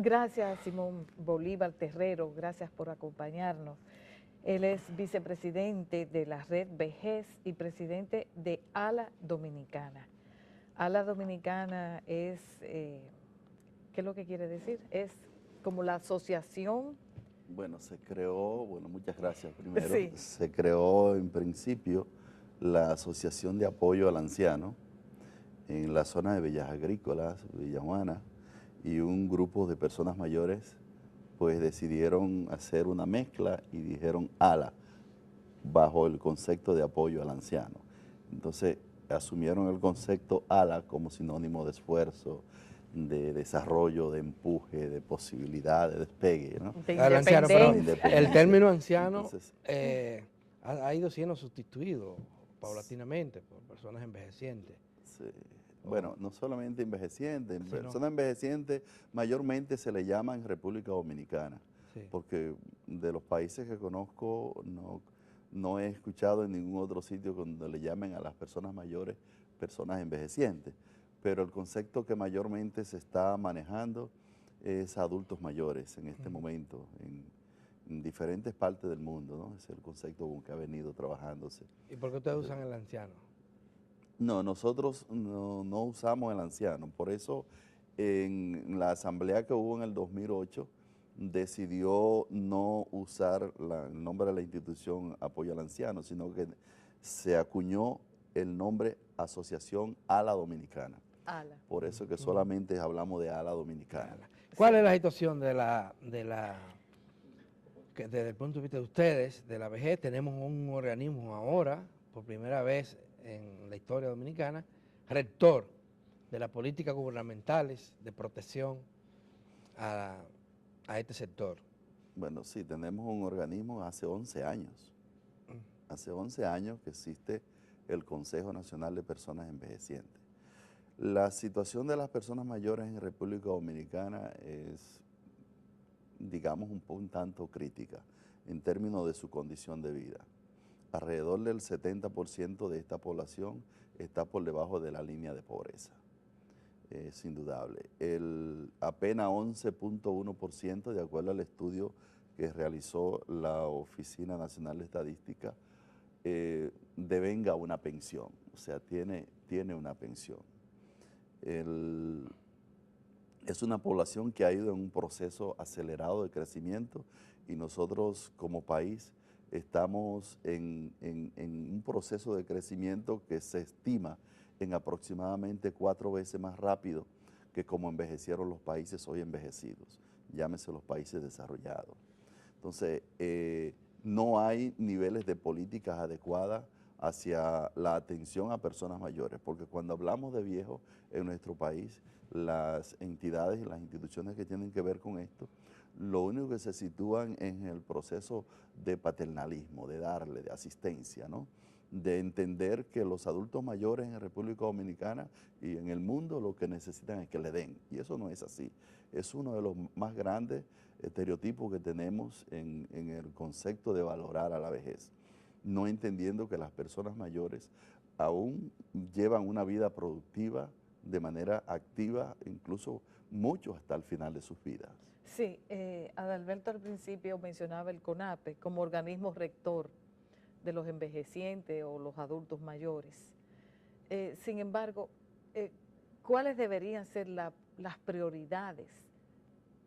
Gracias, Simón Bolívar Terrero, gracias por acompañarnos. Él es vicepresidente de la Red Vejez y presidente de ALA Dominicana. ALA Dominicana es, ¿qué es lo que quiere decir? Es como la asociación. Bueno, se creó, bueno, muchas gracias primero. Sí. Se creó en principio la Asociación de Apoyo al Anciano en la zona de Villas Agrícolas, Villajuana, y un grupo de personas mayores pues decidieron hacer una mezcla y dijeron ALA, bajo el concepto de apoyo al anciano. Entonces asumieron el concepto ALA como sinónimo de esfuerzo, de desarrollo, de empuje, de posibilidad, de despegue, ¿no? De Al anciano, pero independencia. el término anciano Entonces, ha ido siendo sustituido paulatinamente por personas envejecientes. sí. Bueno, no solamente envejecientes, Sí, no. personas envejecientes mayormente se le llama en República Dominicana, Sí. porque de los países que conozco no he escuchado en ningún otro sitio donde le llamen a las personas mayores personas envejecientes, pero el concepto que mayormente se está manejando es adultos mayores en este momento, en diferentes partes del mundo, ¿no? Es el concepto con que ha venido trabajándose. ¿Y por qué ustedes usan el anciano? No, nosotros no usamos el anciano, por eso en la asamblea que hubo en el 2008 decidió no usar el nombre de la institución Apoyo al Anciano, sino que se acuñó el nombre Asociación ALA Dominicana. ALA. Por eso que solamente hablamos de ALA Dominicana. ¿Cuál Sí. es la situación que desde el punto de vista de ustedes, de la vejez? Tenemos un organismo ahora, por primera vez en la historia dominicana, rector de las políticas gubernamentales de protección a este sector. Bueno, sí, tenemos un organismo hace 11 años. Hace 11 años que existe el Consejo Nacional de Personas Envejecientes. La situación de las personas mayores en República Dominicana es, digamos, un tanto crítica en términos de su condición de vida. Alrededor del 70% de esta población está por debajo de la línea de pobreza. Es indudable. Apenas 11.1%, de acuerdo al estudio que realizó la Oficina Nacional de Estadística, devenga una pensión, o sea, tiene una pensión. Es una población que ha ido en un proceso acelerado de crecimiento y nosotros como país estamos en un proceso de crecimiento que se estima en aproximadamente 4 veces más rápido que como envejecieron los países hoy envejecidos, llámese los países desarrollados. Entonces, no hay niveles de políticas adecuadas hacia la atención a personas mayores, porque cuando hablamos de viejos en nuestro país, las entidades y las instituciones que tienen que ver con esto, lo único que se sitúan en el proceso de paternalismo, de darle, de asistencia, ¿no? De entender que los adultos mayores en República Dominicana y en el mundo lo que necesitan es que le den, y eso no es así. Es uno de los más grandes estereotipos que tenemos en el concepto de valorar a la vejez, no entendiendo que las personas mayores aún llevan una vida productiva de manera activa, incluso mucho hasta el final de sus vidas. Sí, Adalberto al principio mencionaba el CONAPE como organismo rector de los envejecientes o los adultos mayores. Sin embargo, ¿cuáles deberían ser las prioridades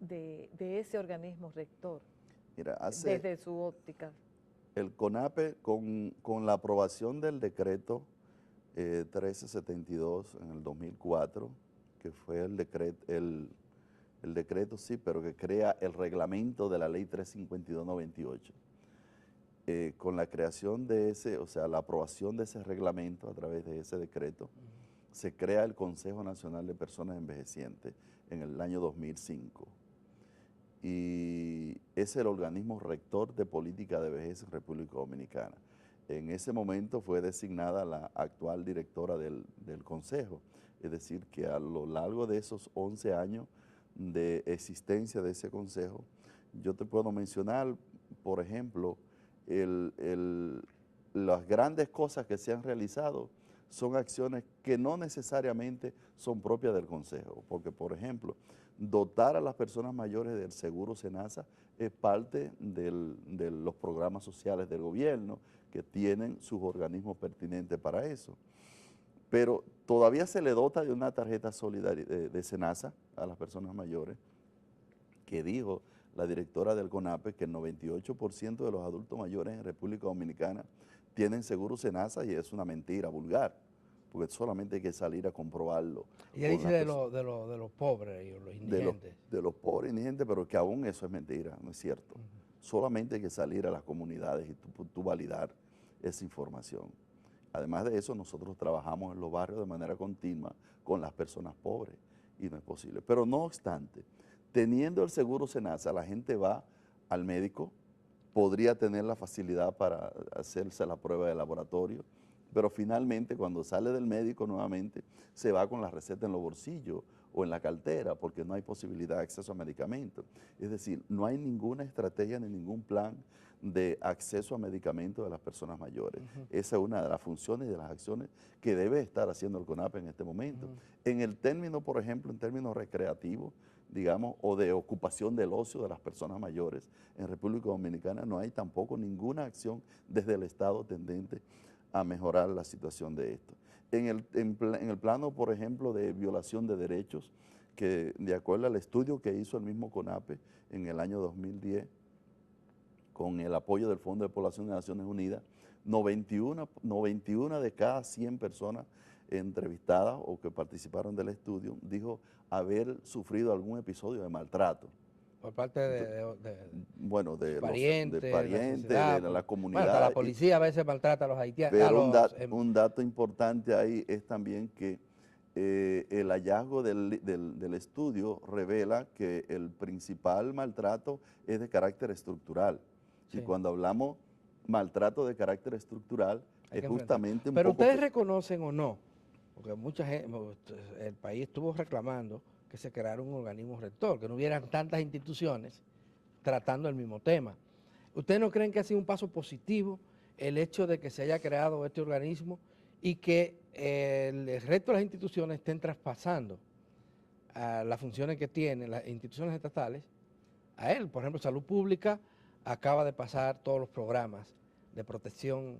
de ese organismo rector Mira, desde su óptica? el CONAPE, con la aprobación del decreto 1372 en el 2004, que fue el decreto sí, pero que crea el reglamento de la ley 352/98. Con la creación de ese, o sea, la aprobación de ese reglamento a través de ese decreto, se crea el Consejo Nacional de Personas Envejecientes en el año 2005. Y es el organismo rector de política de vejez en República Dominicana. En ese momento fue designada la actual directora del Consejo, es decir, que a lo largo de esos 11 años de existencia de ese Consejo, yo te puedo mencionar, por ejemplo, las grandes cosas que se han realizado son acciones que no necesariamente son propias del Consejo, porque por ejemplo, dotar a las personas mayores del seguro SENASA es parte de los programas sociales del gobierno que tienen sus organismos pertinentes para eso. Pero todavía se le dota de una tarjeta solidaria de SENASA a las personas mayores, que dijo la directora del CONAPE que el 98% de los adultos mayores en República Dominicana tienen seguro SENASA, y es una mentira vulgar, porque solamente hay que salir a comprobarlo. Ella dice de los pobres y los indigentes. De los pobres indigentes, pero que aún eso es mentira, no es cierto. Solamente hay que salir a las comunidades y tú validar esa información. Además de eso, nosotros trabajamos en los barrios de manera continua con las personas pobres y no es posible. Pero no obstante, teniendo el seguro SENASA, la gente va al médico, podría tener la facilidad para hacerse la prueba de laboratorio, pero finalmente cuando sale del médico nuevamente se va con la receta en los bolsillos o en la cartera porque no hay posibilidad de acceso a medicamentos. Es decir, no hay ninguna estrategia ni ningún plan de acceso a medicamentos de las personas mayores. Esa es una de las funciones y de las acciones que debe estar haciendo el CONAPE en este momento. En el término, por ejemplo, en términos recreativos, digamos, o de ocupación del ocio de las personas mayores, en República Dominicana no hay tampoco ninguna acción desde el Estado tendente a mejorar la situación de esto. En el plano, por ejemplo, de violación de derechos, que de acuerdo al estudio que hizo el mismo CONAPE en el año 2010, con el apoyo del Fondo de Población de Naciones Unidas, 91 de cada 100 personas entrevistadas o que participaron del estudio dijo haber sufrido algún episodio de maltrato. Por parte de parientes, de la comunidad. Bueno, hasta la policía a veces maltrata a los haitianos. Pero un dato importante ahí es también que el hallazgo del estudio revela que el principal maltrato es de carácter estructural. Sí. Y cuando hablamos maltrato de carácter estructural, es justamente un poco... Pero ustedes reconocen o no, porque mucha gente, el país estuvo reclamando que se creara un organismo rector, que no hubieran tantas instituciones tratando el mismo tema. ¿Ustedes no creen que ha sido un paso positivo el hecho de que se haya creado este organismo y que el resto de las instituciones estén traspasando a las funciones que tienen las instituciones estatales a él? Por ejemplo, Salud Pública acaba de pasar todos los programas de protección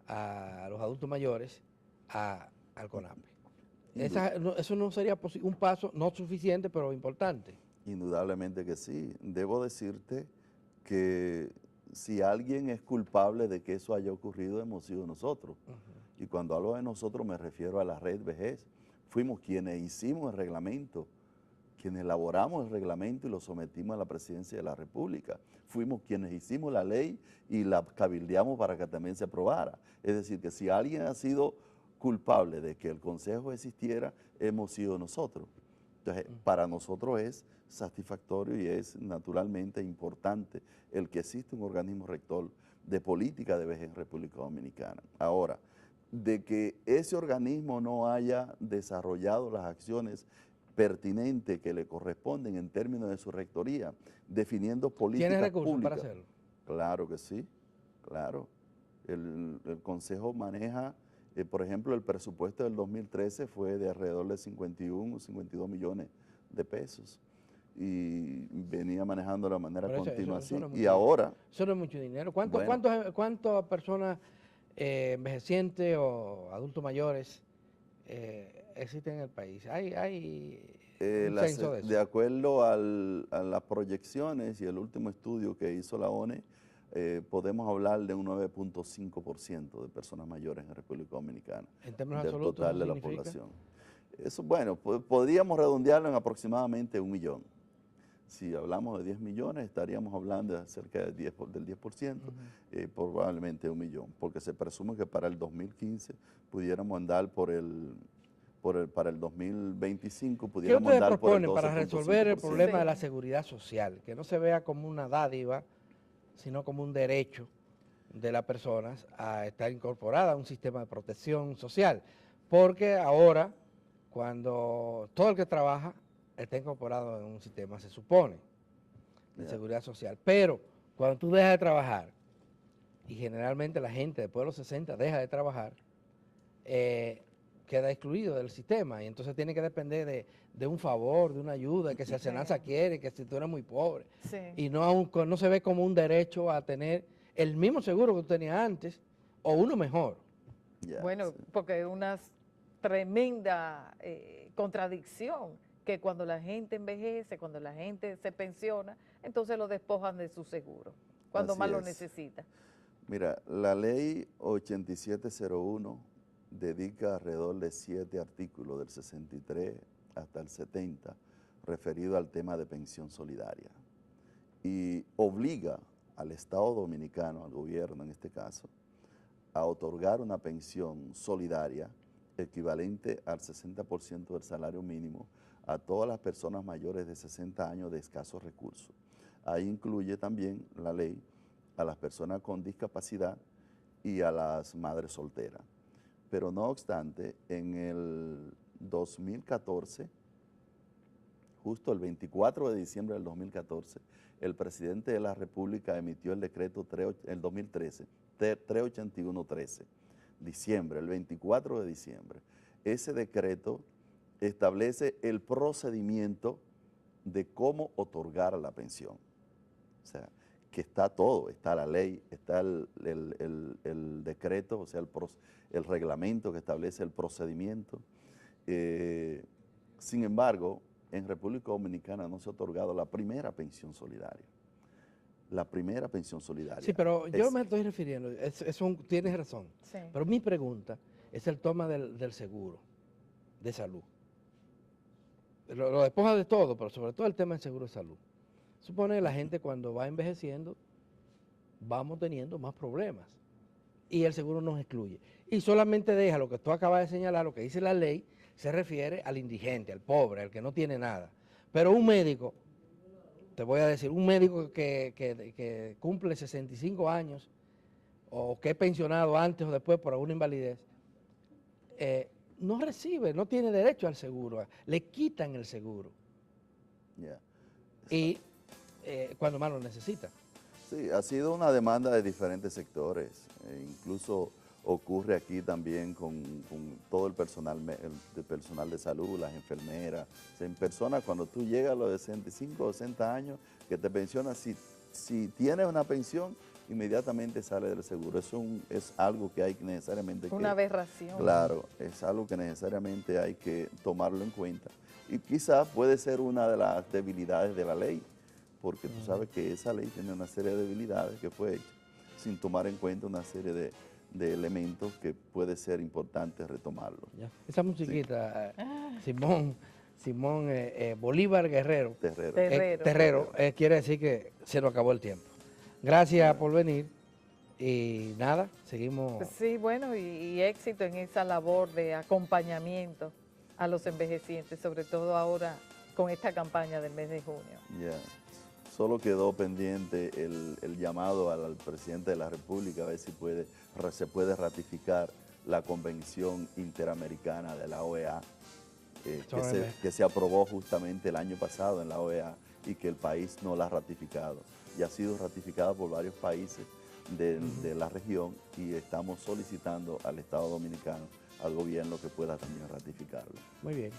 a los adultos mayores al CONAPE. Eso no sería un paso no suficiente, pero importante. Indudablemente que sí. Debo decirte que si alguien es culpable de que eso haya ocurrido, hemos sido nosotros. Y cuando hablo de nosotros me refiero a la Red Vejez. Fuimos quienes hicimos el reglamento, quienes elaboramos el reglamento y lo sometimos a la Presidencia de la República. Fuimos quienes hicimos la ley y la cabildeamos para que también se aprobara. Es decir, que si alguien ha sido culpable de que el Consejo existiera, hemos sido nosotros. Entonces, para nosotros es satisfactorio y es naturalmente importante el que existe un organismo rector de política de vejez en República Dominicana. Ahora, de que ese organismo no haya desarrollado las acciones pertinentes que le corresponden en términos de su rectoría, definiendo políticas ¿Tiene recursos públicas para hacerlo? Claro que sí, claro. El Consejo maneja, por ejemplo, el presupuesto del 2013 fue de alrededor de 51 o 52 millones de pesos y venía manejando de manera continua así. Y ahora... Eso no es mucho dinero. ¿Cuántas personas envejecientes o adultos mayores existen en el país? ¿Hay un censo de eso? De acuerdo a las proyecciones y el último estudio que hizo la ONE, podemos hablar de un 9.5% de personas mayores en República Dominicana. ¿En términos del absolutos total de la población. Eso, bueno, podríamos redondearlo en aproximadamente 1 millón. Si hablamos de 10 millones, estaríamos hablando de cerca del 10%, probablemente 1 millón, porque se presume que para el 2015 pudiéramos andar para el 2025 pudiéramos andar por el 12.5%. ¿Qué ustedes proponen para resolver el problema de la seguridad social? Que no se vea como una dádiva, sino como un derecho de las personas a estar incorporada a un sistema de protección social. Porque ahora, cuando todo el que trabaja está incorporado en un sistema, se supone, de seguridad social. Pero cuando tú dejas de trabajar, y generalmente la gente después de los 60 deja de trabajar, queda excluido del sistema y entonces tiene que depender de un favor, de una ayuda, que si el SENASA quiere, que si tú eres muy pobre. Sí. Y no se ve como un derecho a tener el mismo seguro que tú tenías antes o uno mejor. Ya, Bueno, sí. porque es una tremenda contradicción que cuando la gente envejece, cuando la gente se pensiona, entonces lo despojan de su seguro, cuando Así más lo es. necesita. Mira, la ley 8701 dedica alrededor de 7 artículos del 63 hasta el 70 referido al tema de pensión solidaria y obliga al Estado dominicano, al gobierno en este caso, a otorgar una pensión solidaria equivalente al 60% del salario mínimo a todas las personas mayores de 60 años de escasos recursos. Ahí incluye también la ley a las personas con discapacidad y a las madres solteras. Pero no obstante, en el 2014, justo el 24 de diciembre del 2014, el presidente de la República emitió el decreto el 2013, 381-13, diciembre, el 24 de diciembre. Ese decreto establece el procedimiento de cómo otorgar la pensión. O sea, que está todo, está la ley, está el decreto, o sea, el reglamento que establece el procedimiento. Sin embargo, en República Dominicana no se ha otorgado la primera pensión solidaria. La primera pensión solidaria. Sí, pero yo me estoy refiriendo, tienes razón, Sí. pero mi pregunta es el toma del seguro de salud. Lo despoja de todo, pero sobre todo el tema del seguro de salud. Supone que la gente cuando va envejeciendo, vamos teniendo más problemas y el seguro nos excluye. Y solamente deja lo que tú acabas de señalar, lo que dice la ley, se refiere al indigente, al pobre, al que no tiene nada. Pero un médico, te voy a decir, un médico que cumple 65 años o que es pensionado antes o después por alguna invalidez, no recibe, no tiene derecho al seguro, le quitan el seguro. Yeah. Y cuando más lo necesita. Sí, ha sido una demanda de diferentes sectores, incluso ocurre aquí también con todo el personal de salud, las enfermeras, en personas cuando tú llegas a los 65 o 60 años que te pensionas, si tienes una pensión, inmediatamente sale del seguro. Eso es algo que hay que necesariamente Una aberración. Claro, es algo que necesariamente hay que tomarlo en cuenta. Y quizás puede ser una de las debilidades de la ley, porque tú sabes que esa ley tiene una serie de debilidades que fue hecha sin tomar en cuenta una serie de elementos que puede ser importante retomarlo. Ya. Esa musiquita, sí. Simón Bolívar Guerrero. Terrero. Quiere decir que se nos acabó el tiempo. Gracias por venir y nada, seguimos. Sí, bueno, y éxito en esa labor de acompañamiento a los envejecientes, sobre todo ahora con esta campaña del mes de junio. Ya. Solo quedó pendiente el llamado al presidente de la República a ver si se puede ratificar la Convención Interamericana de la OEA, que se aprobó justamente el año pasado en la OEA y que el país no la ha ratificado. Y ha sido ratificada por varios países de la región y estamos solicitando al Estado Dominicano, al gobierno, que pueda también ratificarlo. Muy bien.